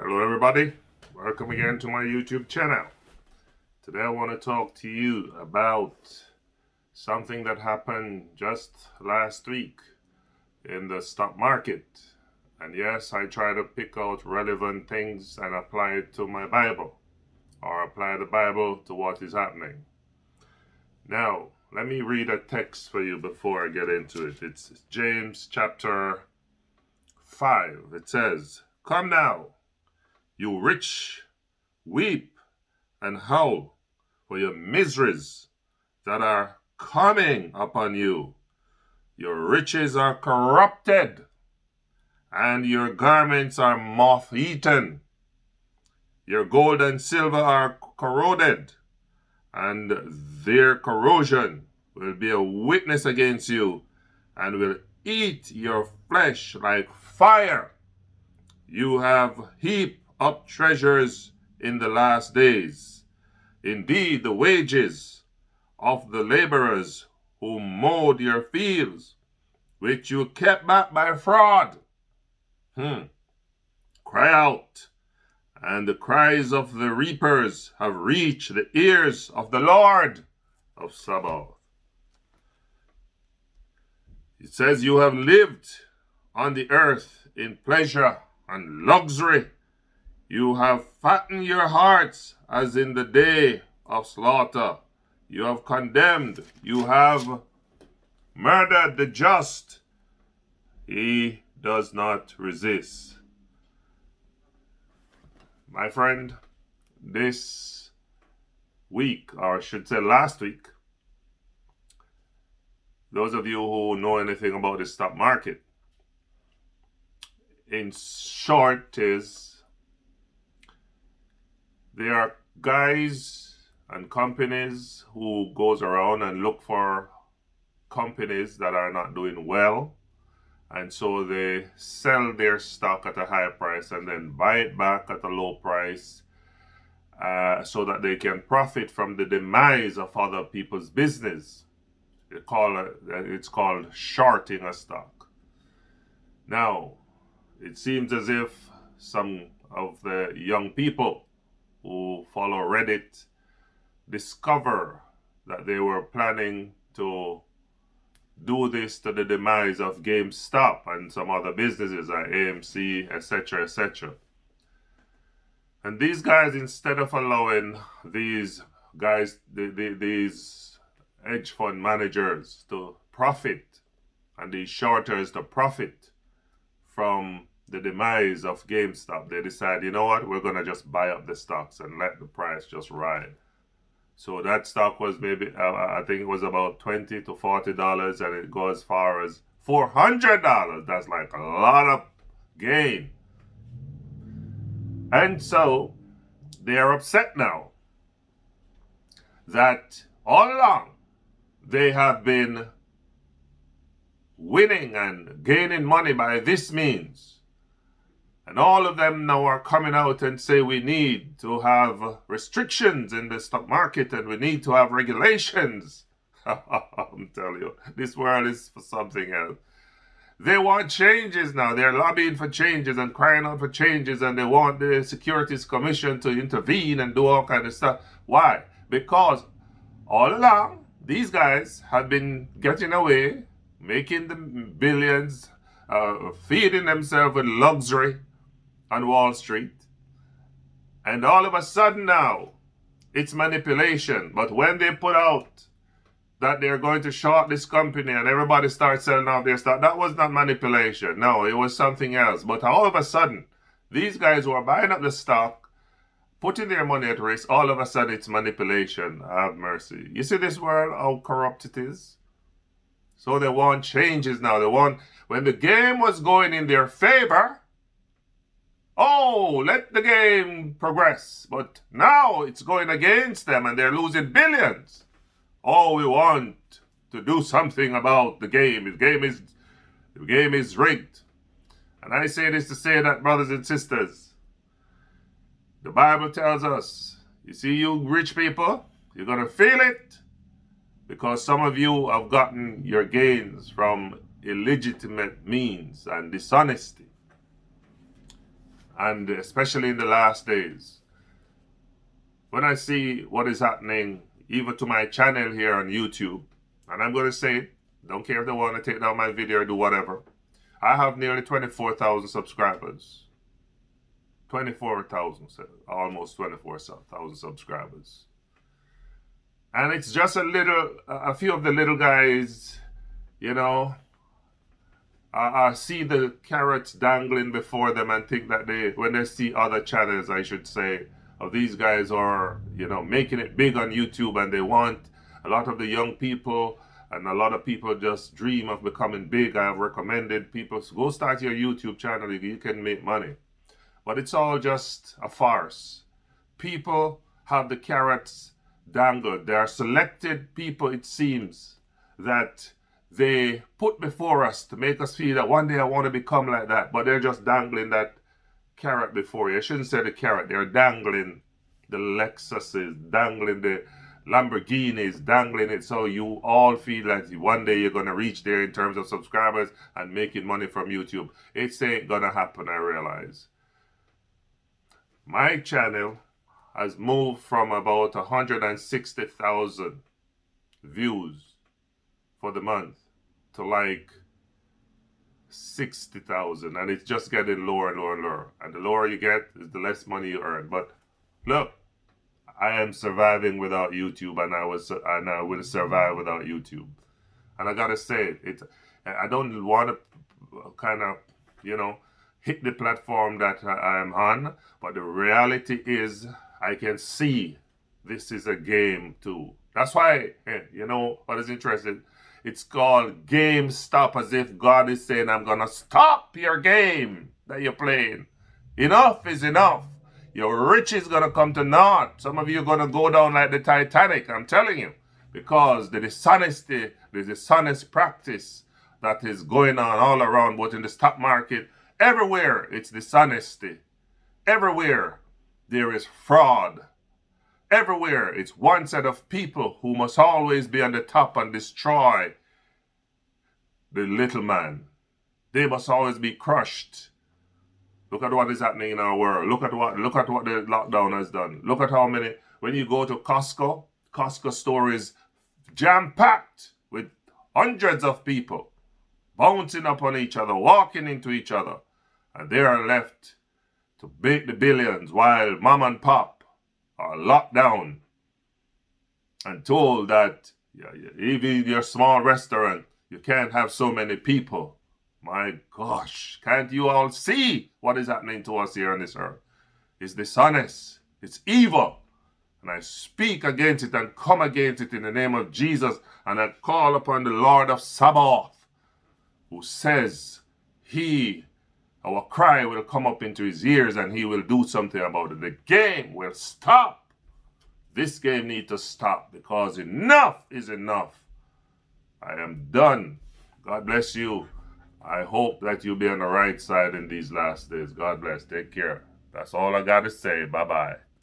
Hello everybody, welcome again to my YouTube channel. Today I want to talk to you about something that happened just last week in the stock market. And yes, I try to pick out relevant things and apply it to my Bible, or apply the Bible to what is happening. Now, let me read a text for you before I get into it. It's James chapter 5. It says, "Come now, you rich, weep and howl for your miseries that are coming upon you. Your riches are corrupted, and your garments are moth-eaten. Your gold and silver are corroded, and their corrosion will be a witness against you, and will eat your flesh like fire. You have heaped up treasures in the last days. Indeed, the wages of the laborers who mowed your fields, which you kept back by fraud, cry out, and the cries of the reapers have reached the ears of the Lord of Sabaoth." It says, "You have lived on the earth in pleasure and luxury. You have fattened your hearts as in the day of slaughter. You have condemned, you have murdered the just. He does not resist." My friend, this week, or I should say last week, those of you who know anything about the stock market, in short, is there are guys and companies who goes around and look for companies that are not doing well, and so they sell their stock at a high price and then buy it back at a low price, so that they can profit from the demise of other people's business. It's called shorting a stock. Now, it seems as if some of the young people who follow Reddit discover that they were planning to do this to the demise of GameStop and some other businesses like AMC, etc., etc. And these guys, instead of allowing these guys, these hedge fund managers to profit, and these shorters to profit from the demise of GameStop, they decide, you know what, we're going to just buy up the stocks and let the price just ride. So that stock was maybe, I think it was about $20 to $40, and it goes as far as $400. That's like a lot of gain. And so they are upset now that all along they have been winning and gaining money by this means. And all of them now are coming out and say we need to have restrictions in the stock market and we need to have regulations. I'm telling you, this world is for something else. They want changes now. They're lobbying for changes and crying out for changes, and they want the Securities Commission to intervene and do all kind of stuff. Why? Because all along, these guys have been getting away, making the billions, feeding themselves with luxury on Wall Street. And all of a sudden now, it's manipulation. But when they put out that they're going to short this company and everybody starts selling off their stock, that was not manipulation. No, it was something else. But all of a sudden, these guys who are buying up the stock, putting their money at risk, all of a sudden it's manipulation. Have mercy. You see this world, how corrupt it is? So they want changes now. They want, when the game was going in their favor, oh, let the game progress. But now it's going against them and they're losing billions. Oh, we want to do something about the game. The game is rigged. And I say this to say that, brothers and sisters, the Bible tells us, you see, you rich people, you're going to feel it, because some of you have gotten your gains from illegitimate means and dishonesty. and especially in the last days. When I see what is happening, even to my channel here on YouTube, and I'm going to say it, don't care if they want to take down my video or do whatever, I have nearly 24,000 subscribers. 24,000, almost 24,000 subscribers. And it's just a few of the little guys, you know, I see the carrots dangling before them and think that when they see other channels, I should say, of these guys are, you know, making it big on YouTube, and they want a lot of the young people, and a lot of people just dream of becoming big. I have recommended people, go start your YouTube channel, you can make money. But it's all just a farce. People have the carrots dangled. There are selected people, it seems, that they put before us to make us feel that one day I want to become like that. But they're just dangling that carrot before you. I shouldn't say the carrot. They're dangling the Lexuses, dangling the Lamborghinis, dangling it so you all feel like one day you're going to reach there in terms of subscribers and making money from YouTube. It ain't going to happen, I realize. My channel has moved from about 160,000 views for the month to like 60,000, and it's just getting lower and lower and lower. And the lower you get, is the less money you earn. But look, I am surviving without YouTube, and I will survive without YouTube. And I gotta say, I don't want to kind of, you know, hit the platform that I am on, but the reality is I can see this is a game too. That's why, you know what is interesting? It's called Game Stop, as if God is saying, I'm gonna stop your game that you're playing. Enough is enough. Your rich is gonna come to naught. Some of you are gonna go down like the Titanic, I'm telling you. Because the dishonesty, the dishonest practice that is going on all around, both in the stock market, everywhere it's dishonesty. Everywhere there is fraud. Everywhere it's one set of people who must always be on the top and destroy the little man. They must always be crushed. Look at what is happening in our world. Look at what the lockdown has done. Look at how many, when you go to Costco store is jam-packed with hundreds of people bouncing upon each other, walking into each other, and they are left to bake the billions while mom and pop are locked down and told that even your small restaurant, you can't have so many people. My gosh, can't you all see what is happening to us here on this earth? It's dishonest, it's evil. And I speak against it and come against it in the name of Jesus. And I call upon the Lord of Sabaoth, who says our cry will come up into his ears and he will do something about it. The game will stop. This game needs to stop, because enough is enough. I am done. God bless you. I hope that you'll be on the right side in these last days. God bless. Take care. That's all I got to say. Bye-bye.